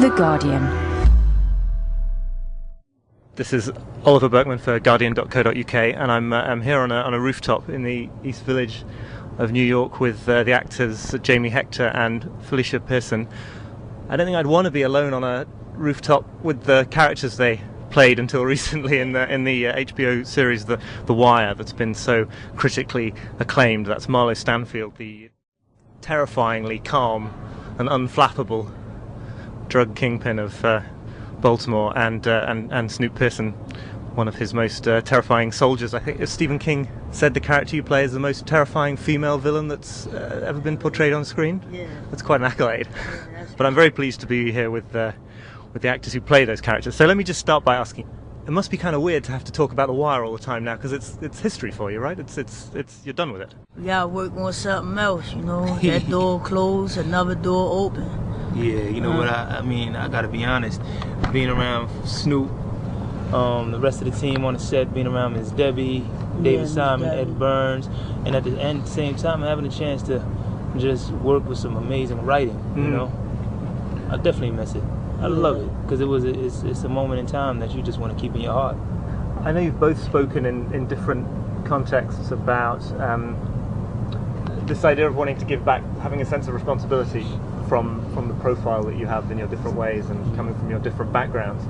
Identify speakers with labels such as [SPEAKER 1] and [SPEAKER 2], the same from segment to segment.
[SPEAKER 1] The Guardian.
[SPEAKER 2] This is Oliver Burkeman for Guardian.co.uk, and I'm here on a rooftop in the East Village of New York with the actors Jamie Hector and Felicia Pearson. I don't think I'd want to be alone on a rooftop with the characters they played until recently in the HBO series The Wire, that's been so critically acclaimed. That's Marlo Stanfield, the terrifyingly calm and unflappable drug kingpin of Baltimore, and Snoop Pearson, one of his most terrifying soldiers. I think Stephen King said the character you play is the most terrifying female villain that's ever been portrayed on screen.
[SPEAKER 3] Yeah.
[SPEAKER 2] That's quite an accolade. Yeah, but I'm very pleased to be here with the actors who play those characters. So let me just start by asking, it must be kind of weird to have to talk about The Wire all the time now, because it's history for you, right? It's you're done with it.
[SPEAKER 3] We gotta work on something else, you know. That door closed, another door open.
[SPEAKER 4] Yeah, you know what I mean, I gotta be honest. Being around Snoop, the rest of the team on the set, being around Ms. Debbie, David Simon, Ed Burns, and at the same time having a chance to just work with some amazing writing, you know. I definitely miss it. I love it, because it's a moment in time that you just want to keep in your heart.
[SPEAKER 2] I know you've both spoken in different contexts about this idea of wanting to give back, having a sense of responsibility from the profile that you have in your different ways and coming from your different backgrounds.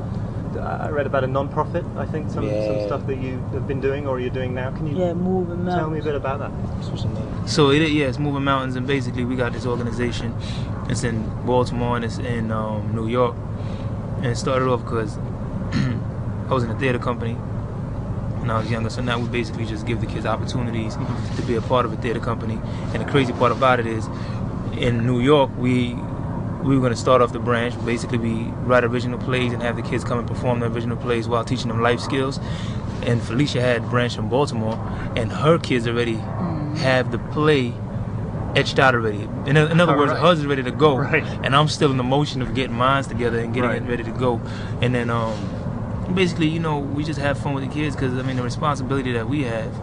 [SPEAKER 2] I read about a non-profit, I think, some stuff that you have been doing or you're doing now. Can you
[SPEAKER 3] Moving Mountains.
[SPEAKER 2] Tell me a bit about that?
[SPEAKER 4] So it's Moving Mountains, and basically we got this organization. It's in Baltimore and it's in New York. And it started off because I was in a theater company when I was younger, so now we basically just give the kids opportunities to be a part of a theater company. And the crazy part about it is, in New York, we were going to start off the branch. Basically, we write original plays and have the kids come and perform the original plays while teaching them life skills. And Felicia had a branch in Baltimore, and her kids already have the play etched out already. In other words, hers is ready to go, and I'm still in the motion of getting mine together and getting it ready to go. And then basically, you know, we just have fun with the kids, because I mean, the responsibility that we have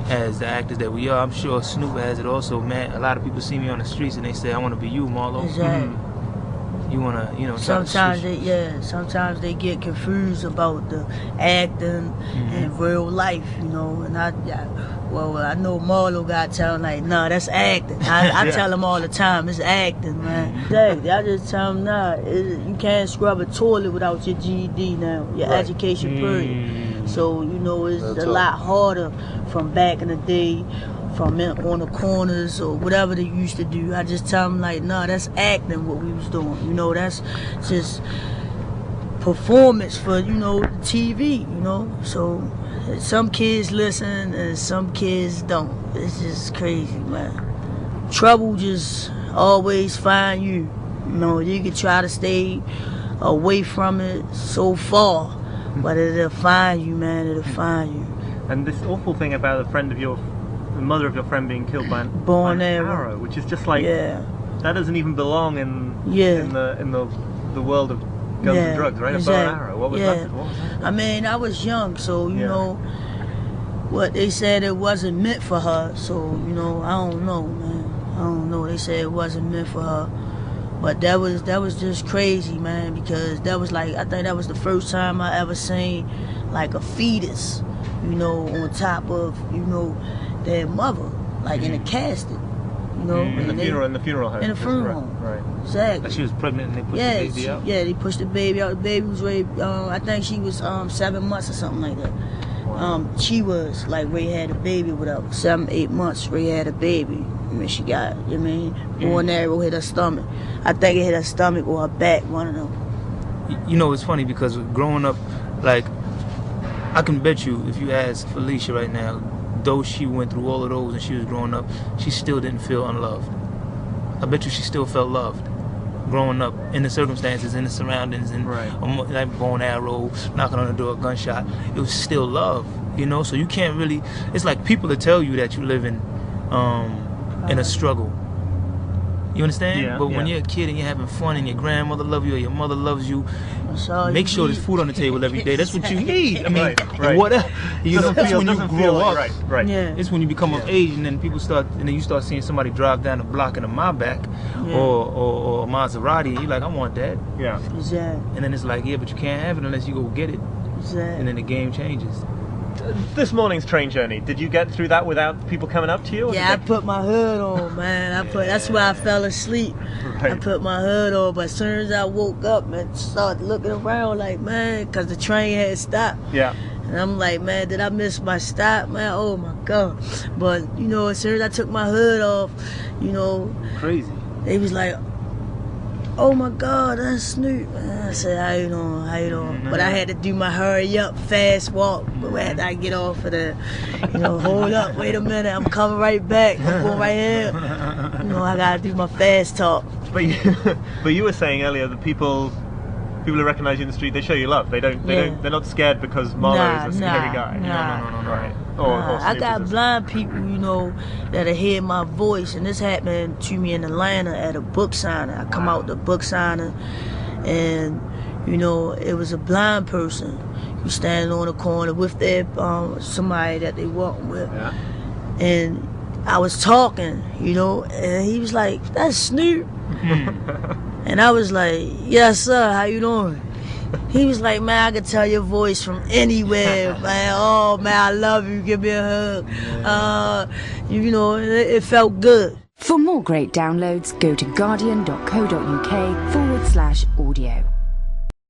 [SPEAKER 4] as the actors that we are, I'm sure Snoop has it also. Man, a lot of people see me on the streets and they say, I want to be you, Marlo.
[SPEAKER 3] Exactly.
[SPEAKER 4] You want to, you know,
[SPEAKER 3] sometimes they get confused about the acting and real life, you know. And I know Marlo got to tell him, like, nah, that's acting. I tell him all the time, it's acting, man. Exactly. I just tell him, nah, you can't scrub a toilet without your GED now, your education period. So, you know, it's a lot harder from back in the day, from on the corners or whatever they used to do. I just tell them, like, nah, that's acting what we was doing. You know, that's just performance for, you know, TV, you know. So some kids listen and some kids don't. It's just crazy, man. Trouble just always find you. You know, you can try to stay away from it so far, but it'll find you, man. It'll find you.
[SPEAKER 2] And this awful thing about the mother of your friend being killed by an arrow, which is just like, that doesn't even belong in the world of guns and drugs, right?
[SPEAKER 3] Exactly.
[SPEAKER 2] A bow and arrow. What was that?
[SPEAKER 3] I mean, I was young, so you know what they said, it wasn't meant for her. So you know, I don't know, man. I don't know. They said it wasn't meant for her, but that was just crazy, man. Because that was like, I think that was the first time I ever seen like a fetus, you know, on top of, you know, their mother, like in a casket, you know.
[SPEAKER 2] In the funeral home.
[SPEAKER 3] In the funeral home.
[SPEAKER 2] Right.
[SPEAKER 3] Exactly.
[SPEAKER 4] Like she was pregnant and they pushed the baby out?
[SPEAKER 3] Yeah, they pushed the baby out. The baby was ready, I think she was 7 months or something like that.
[SPEAKER 2] Wow.
[SPEAKER 3] She was, like, Ray had a baby without 7, 8 months, Ray had a baby. I mean, she got, you know what I mean, born arrow hit her stomach. I think it hit her stomach or her back, one of them.
[SPEAKER 4] You know, it's funny because growing up, like, I can bet you if you ask Felicia right now, though she went through all of those and she was growing up, she still didn't feel unloved. I bet you she still felt loved growing up in the circumstances, in the surroundings, and like bow and arrow, knocking on the door, gunshot. It was still love, you know. So you can't really. It's like people that tell you that you live in a struggle. You understand?
[SPEAKER 2] Yeah,
[SPEAKER 4] But when
[SPEAKER 2] yeah.
[SPEAKER 4] you're a kid and you're having fun and your grandmother loves you or your mother loves you,
[SPEAKER 3] all
[SPEAKER 4] make
[SPEAKER 3] you
[SPEAKER 4] sure
[SPEAKER 3] need.
[SPEAKER 4] there's food on the table every day. That's what you need. I mean,
[SPEAKER 2] Right.
[SPEAKER 4] what? You know, that's when you grow up.
[SPEAKER 2] Right.
[SPEAKER 3] Yeah.
[SPEAKER 4] It's when you become of age, and then you start seeing somebody drive down the block in a Maybach or a Maserati, and you're like, I want that.
[SPEAKER 2] Yeah.
[SPEAKER 3] Exactly.
[SPEAKER 4] And then it's like, yeah, but you can't have it unless you go get it.
[SPEAKER 3] Exactly.
[SPEAKER 4] And then the game changes.
[SPEAKER 2] This morning's train journey, did you get through that without people coming up to you? Or
[SPEAKER 3] Yeah, I
[SPEAKER 2] did
[SPEAKER 3] put my hood on, man. That's why I fell asleep.
[SPEAKER 2] Right.
[SPEAKER 3] I put my hood on, but as soon as I woke up and started looking around, like, man, because the train had stopped.
[SPEAKER 2] Yeah.
[SPEAKER 3] And I'm like, man, did I miss my stop, man? Oh my God. But, you know, as soon as I took my hood off, you know,
[SPEAKER 2] Crazy.
[SPEAKER 3] they was like, oh my God, that's Snoop. And I said, how you doing? How you doing? But I had to do my hurry up, fast walk. But after I get off of the, you know, hold up, wait a minute, I'm coming right back. I'm going right here. You know, I gotta do my fast talk.
[SPEAKER 2] But you were saying earlier that people who recognize you in the street, they show you love. They're not scared because Marlo is a scary guy.
[SPEAKER 4] No.
[SPEAKER 2] Right.
[SPEAKER 3] I got blind people, you know, that hear my voice, and this happened to me in Atlanta at a book signing. I come out the book signing, and you know, it was a blind person who standing on the corner with their somebody that they walking with, and I was talking, you know, and he was like, "That's Snoop," and I was like, "Yes, sir. How you doing?" He was like, man, I could tell your voice from anywhere, man. Oh, man, I love you. Give me a hug. You know, it felt good.
[SPEAKER 1] For more great downloads, go to guardian.co.uk/audio.